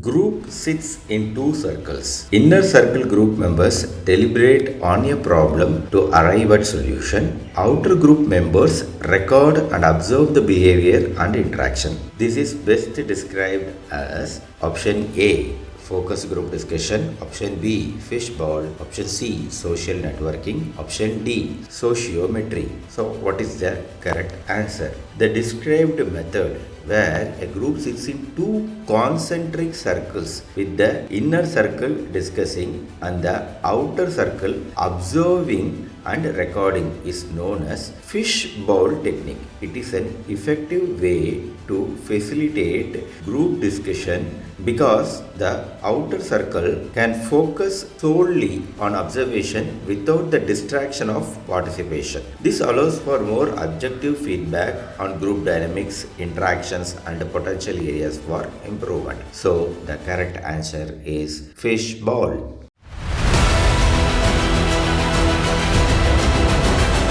Group sits in two circles. Inner circle group members deliberate on a problem to arrive at solution. Outer group members record and observe the behavior and interaction. This is best described as option A, focus group discussion, option B, fishbowl, option C, social networking, option D, sociometry. So what is the correct answer? The described method where a group sits in two concentric circles with the inner circle discussing and the outer circle observing and recording is known as fishbowl technique. It is an effective way to facilitate group discussion because the outer circle can focus solely on observation without the distraction of participation. This allows for more objective feedback on group dynamics, interactions, and potential areas for improvement. So, the correct answer is fishbowl.